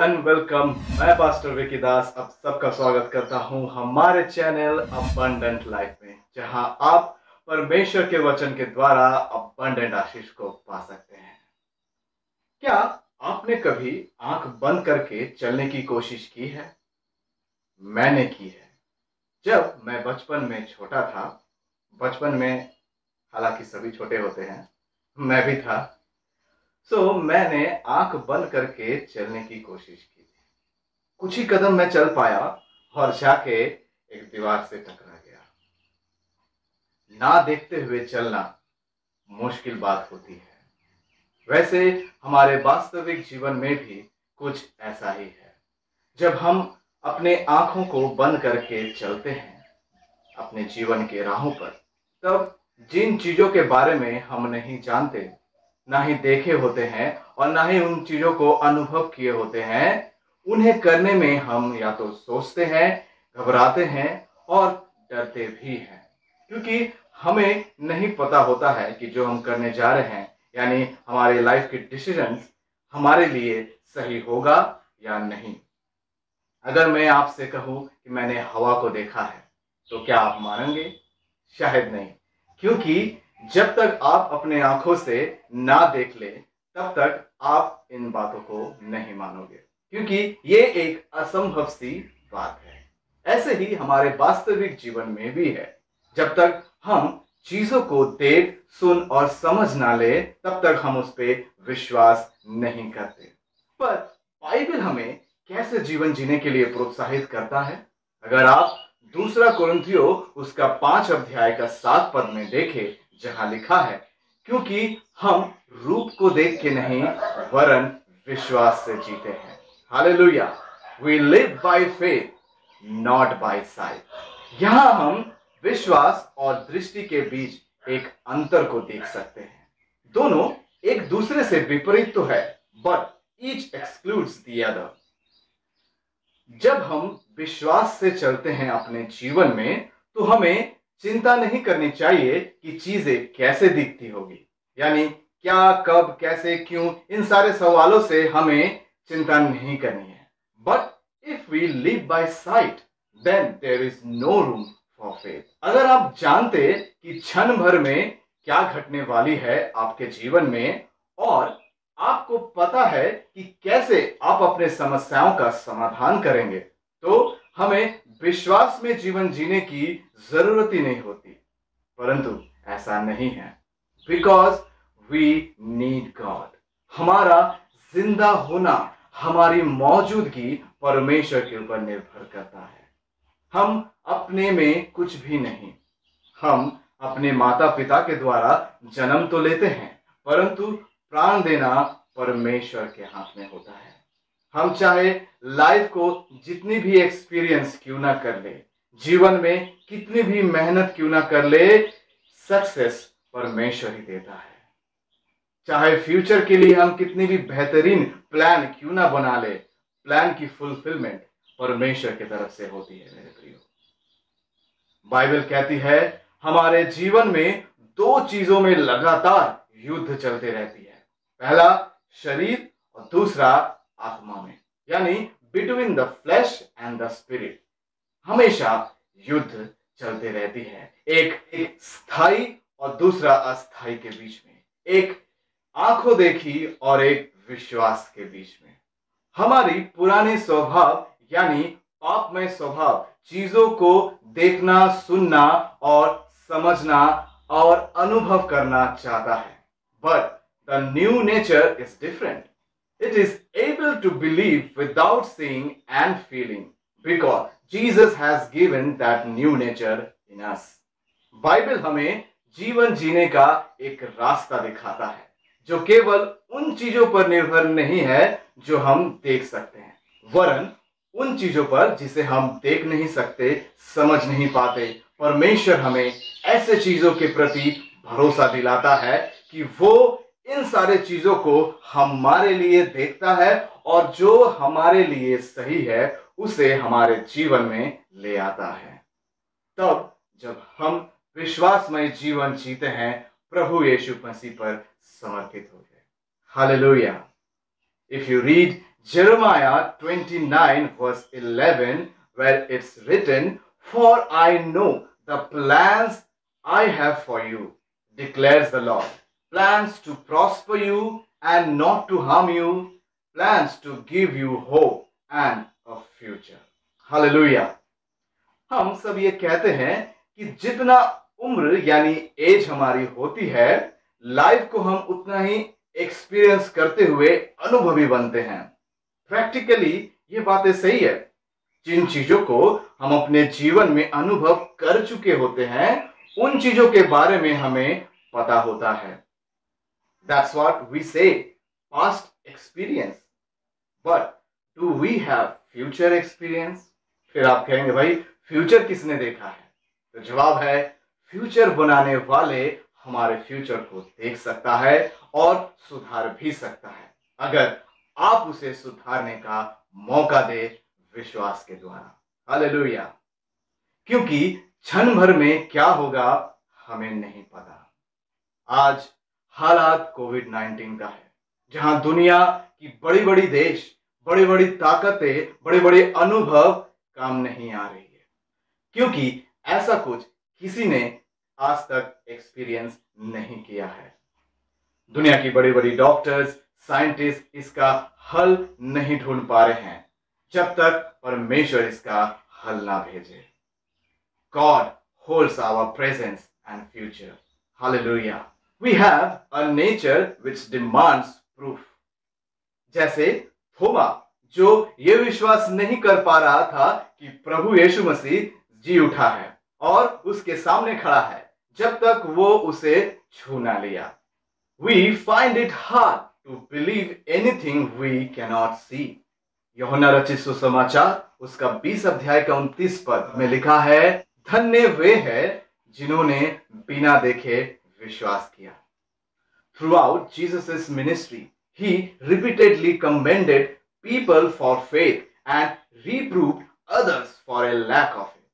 And welcome. मैं pastor Vicky दास अब सबका स्वागत करता हूं हमारे चैनल अबंडेंट लाइफ में, जहां आप परमेश्वर के वचन के द्वारा अबंडेंट आशीष को पा सकते हैं। क्या आपने कभी आंख बंद करके चलने की कोशिश की है? मैंने की है। जब मैं बचपन में छोटा था, बचपन में हालांकि सभी छोटे होते हैं, मैं भी था, मैंने आंख बंद करके चलने की कोशिश की थी। कुछ ही कदम मैं चल पाया और जाके एक दीवार से टकरा गया। ना देखते हुए चलना मुश्किल बात होती है। वैसे हमारे वास्तविक जीवन में भी कुछ ऐसा ही है। जब हम अपने आंखों को बंद करके चलते हैं अपने जीवन के राहों पर, तब जिन चीजों के बारे में हम नहीं जानते, ना ही देखे होते हैं और ना ही उन चीजों को अनुभव किए होते हैं, उन्हें करने में हम या तो सोचते हैं, घबराते हैं और डरते भी हैं, क्योंकि हमें नहीं पता होता है कि जो हम करने जा रहे हैं, यानी हमारे लाइफ के डिसीजंस हमारे लिए सही होगा या नहीं। अगर मैं आपसे कहूं कि मैंने हवा को देखा है, तो क्या आप मानेंगे? शायद नहीं, क्योंकि जब तक आप अपने आंखों से ना देख ले, तब तक आप इन बातों को नहीं मानोगे, क्योंकि ये एक असंभव सी बात है। ऐसे ही हमारे वास्तविक जीवन में भी है। जब तक हम चीजों को देख, सुन और समझ ना ले, तब तक हम उस पर विश्वास नहीं करते। पर बाइबल हमें कैसे जीवन जीने के लिए प्रोत्साहित करता है? अगर आप दूसरा कुरिन्थियों उसका 5 अध्याय का 7 पद में देखें, जहां लिखा है, क्योंकि हम रूप को देख के नहीं वरन विश्वास से जीते हैं। Hallelujah. We live by faith not by sight. यहां हम विश्वास और दृष्टि के बीच एक अंतर को देख सकते हैं। दोनों एक दूसरे से विपरीत तो है, but each excludes the other. जब हम विश्वास से चलते हैं अपने जीवन में, तो हमें चिंता नहीं करनी चाहिए कि चीजें कैसे दिखती होगी, यानी क्या, कब, कैसे, क्यों, इन सारे सवालों से हमें चिंता नहीं करनी है। But if we live by sight, then there is no room for faith. अगर आप जानते कि क्षण भर में क्या घटने वाली है आपके जीवन में, और आपको पता है कि कैसे आप अपने समस्याओं का समाधान करेंगे, तो हमें विश्वास में जीवन जीने की जरूरत ही नहीं होती। परंतु ऐसा नहीं है, बिकॉज वी नीड गॉड। हमारा जिंदा होना, हमारी मौजूदगी परमेश्वर के ऊपर निर्भर करता है। हम अपने में कुछ भी नहीं। हम अपने माता पिता के द्वारा जन्म तो लेते हैं, परंतु प्राण देना परमेश्वर के हाथ में होता है। हम चाहे लाइफ को जितनी भी एक्सपीरियंस क्यों ना कर ले, जीवन में कितनी भी मेहनत क्यों ना कर ले, सक्सेस परमेश्वर ही देता है। चाहे फ्यूचर के लिए हम कितनी भी बेहतरीन प्लान क्यों ना बना ले, प्लान की फुलफिलमेंट परमेश्वर की तरफ से होती है। मेरे प्रियो, बाइबल कहती है हमारे जीवन में 2 चीजों में लगातार युद्ध चलते रहती है। पहला शरीर और दूसरा आत्मा में, यानी between the flash and the spirit हमेशा युद्ध चलते रहती है। एक स्थायी और दूसरा अस्थायी के बीच में, एक आंखों देखी और एक विश्वास के बीच में। हमारी पुरानी स्वभाव यानी पापमय स्वभाव चीजों को देखना, सुनना और समझना और अनुभव करना चाहता है, but the new nature is different. It is able to believe without seeing and feeling, because Jesus has given that new nature in us. Bible हमें जीवन जीने का एक रास्ता दिखाता है, जो केवल उन चीजों पर निर्भर नहीं है जो हम देख सकते हैं, वरन उन चीजों पर जिसे हम देख नहीं सकते, समझ नहीं पाते। परमेश्वर हमें ऐसे चीजों के प्रति भरोसा दिलाता है कि वो इन सारे चीजों को हमारे लिए देखता है और जो हमारे लिए सही है उसे हमारे जीवन में ले आता है। तब जब हम विश्वासमय जीवन जीते हैं, प्रभु यीशु मसीह पर समर्पित हो गए। Hallelujah. If you read Jeremiah 29 verse 11, where it's written, "For I know the plans I have for you, declares the Lord, plans to prosper you and not to harm you, plans to give you hope and a future." Hallelujah. हम सब ये कहते हैं कि जितना उम्र यानी as हमारी होती है, लाइफ को हम उतना ही एक्सपीरियंस करते हुए अनुभवी बनते हैं। प्रैक्टिकली ये बातें सही है। जिन चीजों को हम अपने जीवन में अनुभव कर चुके होते हैं, उन चीजों के बारे में हमें पता होता है। That's what we say, past experience. But do we have future experience? फिर आप कहेंगे, भाई फ्यूचर किसने देखा है? तो जवाब है, फ्यूचर बनाने वाले हमारे फ्यूचर को देख सकता है और सुधार भी सकता है, अगर आप उसे सुधारने का मौका दे विश्वास के द्वारा। हालेलुया। क्योंकि क्षण भर में क्या होगा हमें नहीं पता। आज हालात कोविड-19 का है, जहां दुनिया की बड़ी बड़ी देश, बड़ी बड़ी ताकतें, बड़े बड़े अनुभव काम नहीं आ रही है, क्योंकि ऐसा कुछ किसी ने आज तक एक्सपीरियंस नहीं किया है। दुनिया की बड़ी बड़ी डॉक्टर्स, साइंटिस्ट इसका हल नहीं ढूंढ पा रहे हैं, जब तक परमेश्वर इसका हल ना भेजे। God holds our presence and future. Hallelujah. We have a nature which demands proof. जैसे थोमा, जो ये विश्वास नहीं कर पा रहा था कि प्रभु यीशु मसीह जी उठा है और उसके सामने खड़ा है, जब तक वो उसे छू ना लिया। We find it hard to believe anything we cannot see. यूहन्ना रचित सुसमाचार उसका 20 अध्याय का 29 पद में लिखा है, धन्य वे हैं जिन्होंने बिना देखे विश्वास किया। Throughout Jesus' ministry, he repeatedly commended people for faith and reproved others for a lack of it.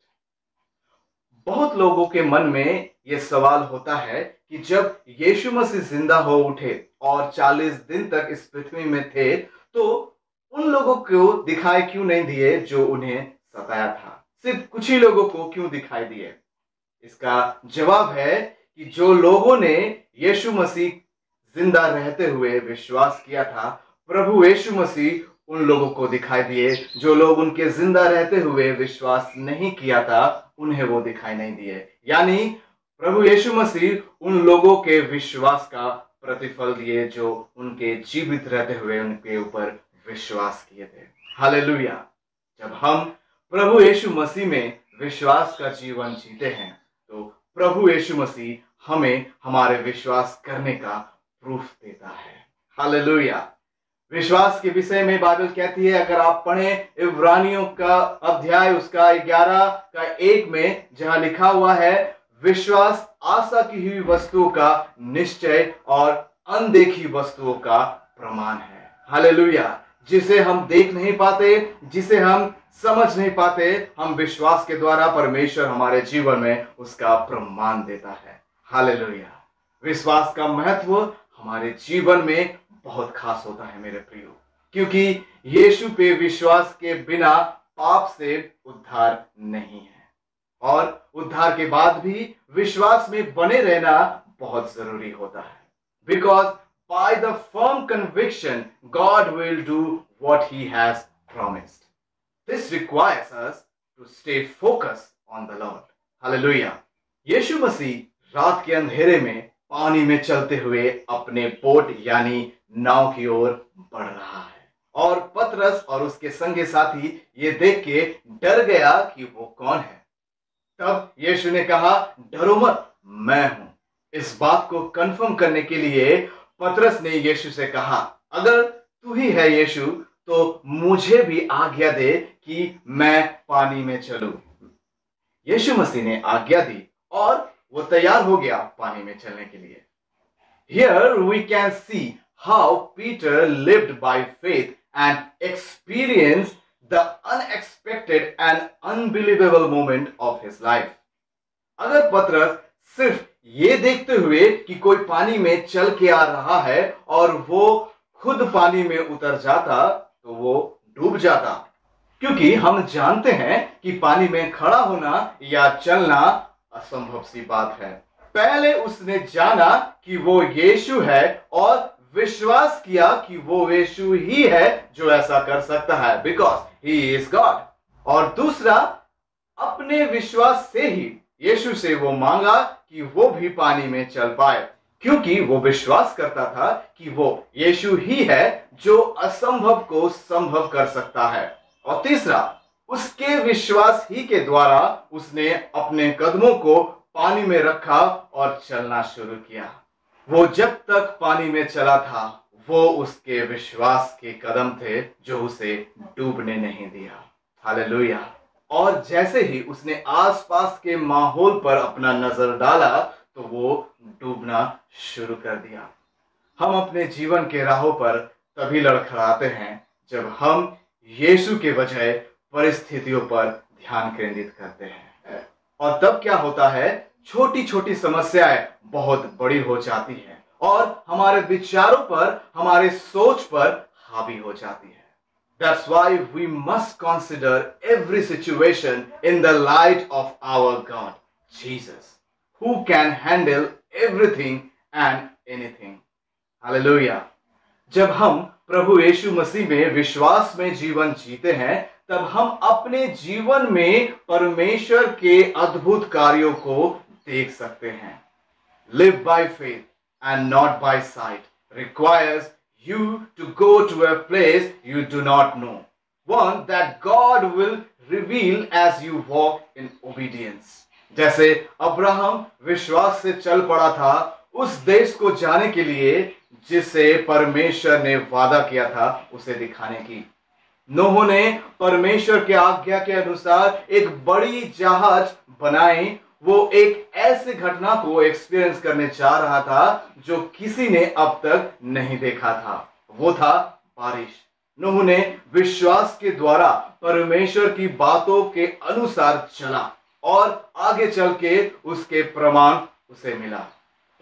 बहुत लोगों के मन में यह सवाल होता है कि जब यीशु मसीह जिंदा हो उठे और 40 दिन तक इस पृथ्वी में थे, तो उन लोगों को दिखाई क्यों नहीं दिए जो उन्हें सताया था? सिर्फ कुछ ही लोगों को क्यों दिखाई दिए? इसका जवाब है कि जो लोगों ने यीशु मसीह जिंदा रहते हुए विश्वास किया था, प्रभु यीशु मसीह उन लोगों को दिखाई दिए। जो लोग उनके जिंदा रहते हुए विश्वास नहीं किया था, उन्हें वो दिखाई नहीं दिए। यानी प्रभु यीशु मसीह उन लोगों के विश्वास का प्रतिफल दिए जो उनके जीवित रहते हुए उनके ऊपर विश्वास किए थे। हालेलुया। जब हम प्रभु यीशु मसीह में विश्वास का जीवन जीते हैं, तो प्रभु यीशु मसीह हमें हमारे विश्वास करने का प्रूफ देता है। हालेलुया। विश्वास के विषय में बाइबल कहती है, अगर आप पढ़ें इब्रानियों का अध्याय उसका 11 का 1 में, जहां लिखा हुआ है, विश्वास आशा की हुई वस्तुओं का निश्चय और अनदेखी वस्तुओं का प्रमाण है। हालेलुया। जिसे हम देख नहीं पाते, जिसे हम समझ नहीं पाते, हम विश्वास के द्वारा परमेश्वर हमारे जीवन में उसका प्रमाण देता है। हालेलुया। विश्वास का महत्व हमारे जीवन में बहुत खास होता है मेरे प्रियो, क्योंकि यीशु पे विश्वास के बिना पाप से उद्धार नहीं है, और उद्धार के बाद भी विश्वास में बने रहना बहुत जरूरी होता है। Because by the firm conviction God will do what he has promised. This requires us to stay focused on the Lord. Hallelujah. यीशु मसीह रात के अंधेरे में पानी में चलते हुए अपने बोट यानी नाव की ओर बढ़ रहा है, और पतरस और उसके संगी साथी ये देख के डर गया कि वो कौन है। तब यीशु ने कहा, डरो मत, मैं हूं। इस बात को कंफर्म करने के लिए पतरस ने यीशु से कहा, अगर तू ही है यीशु, तो मुझे भी आज्ञा दे कि मैं पानी में चलूं। यीशु मसीह ने आज्ञा दी और वो तैयार हो गया पानी में चलने के लिए। Here we can see how Peter lived by faith and experienced the unexpected and unbelievable moment of his life. अगर पतरस सिर्फ ये देखते हुए कि कोई पानी में चल के आ रहा है और वो खुद पानी में उतर जाता, तो वो डूब जाता, क्योंकि हम जानते हैं कि पानी में खड़ा होना या चलना असंभव सी बात है। पहले उसने जाना कि वो यीशु है और विश्वास किया कि वो यीशु ही है जो ऐसा कर सकता है, बिकॉज ही इज गॉड। और दूसरा, अपने विश्वास से ही यीशु से वो मांगा कि वो भी पानी में चल पाए, क्योंकि वो विश्वास करता था कि वो यीशु ही है जो असंभव को संभव कर सकता है। और तीसरा, उसके विश्वास ही के द्वारा उसने अपने कदमों को पानी में रखा और चलना शुरू किया। वो जब तक पानी में चला था, वो उसके विश्वास के कदम थे जो उसे डूबने नहीं दिया। हालेलुया। और जैसे ही उसने आसपास के माहौल पर अपना नजर डाला तो वो डूबना शुरू कर दिया। हम अपने जीवन के राहों पर तभी लड़खड़ाते हैं जब हम यीशु के बजाय परिस्थितियों पर ध्यान केंद्रित करते हैं। और तब क्या होता है, छोटी छोटी समस्याएं बहुत बड़ी हो जाती हैं और हमारे विचारों पर, हमारे सोच पर हावी हो जाती है। That's why we must consider every situation in the light of our God, Jesus, who can handle everything and anything. Hallelujah. जब हम प्रभु यीशु मसीह में विश्वास में जीवन जीते हैं, तब हम अपने जीवन में परमेश्वर के अद्भुत कार्यों को देख सकते हैं। Live by faith and not by sight requires you to go to a place you do not know, one that God will reveal as you walk in obedience. जैसे अब्राहम विश्वास से चल पड़ा था उस देश को जाने के लिए जिसे परमेश्वर ने वादा किया था उसे दिखाने की। नूह ने परमेश्वर के आज्ञा के अनुसार एक बड़ी जहाज बनाई। वो एक ऐसी घटना को एक्सपीरियंस करने जा रहा था जो किसी ने अब तक नहीं देखा था। वो था बारिश। नूह ने विश्वास के द्वारा परमेश्वर की बातों के अनुसार चला और आगे चल के उसके प्रमाण उसे मिला।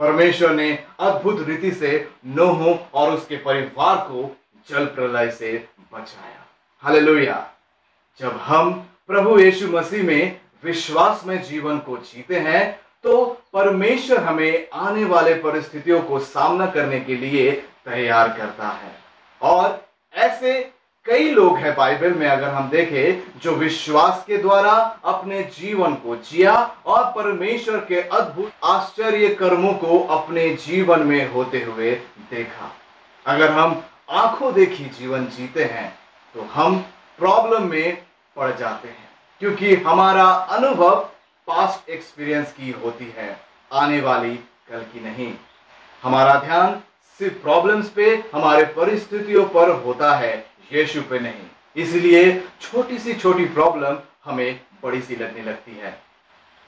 परमेश्वर ने अद्भुत रीति से नूह और उसके परिवार को जल प्रलय से बचाया। हालेलुया। जब हम प्रभु यीशु मसीह में विश्वास में जीवन को जीते हैं तो परमेश्वर हमें आने वाले परिस्थितियों को सामना करने के लिए तैयार करता है। और ऐसे कई लोग हैं बाइबल में, अगर हम देखें, जो विश्वास के द्वारा अपने जीवन को जिया और परमेश्वर के अद्भुत आश्चर्य कर्मों को अपने जीवन में होते हुए देखा। अगर हम आंखों देखी जीवन जीते हैं तो हम प्रॉब्लम में पड़ जाते हैं, क्योंकि हमारा अनुभव पास्ट एक्सपीरियंस की होती है, आने वाली कल की नहीं। हमारा ध्यान सिर्फ प्रॉब्लम्स पे, हमारे परिस्थितियों पर होता है, यीशु पे नहीं। इसलिए छोटी सी छोटी प्रॉब्लम हमें बड़ी सी लगने लगती है।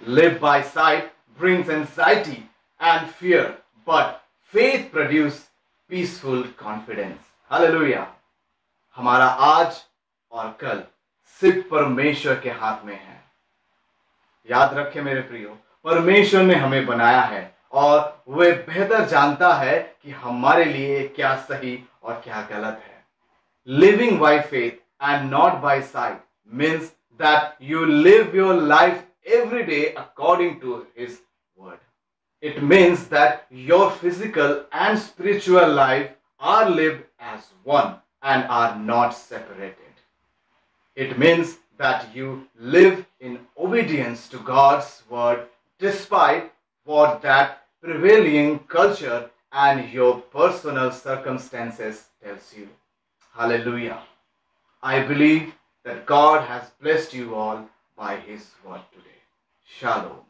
Live by sight brings anxiety and fear, but faith produces peaceful confidence. Hallelujah. हमारा आज और कल सिर्फ परमेश्वर के हाथ में है। याद रखें मेरे प्रियो, परमेश्वर ने हमें बनाया है और वह बेहतर जानता है कि हमारे लिए क्या सही और क्या गलत है। Living by faith and not by sight means that you live your life every day according to His word. It means that your physical and spiritual life are lived as one and are not separated. It means that you live in obedience to God's word despite what that prevailing culture and your personal circumstances tells you. Hallelujah. I believe that God has blessed you all by His word today. Shalom.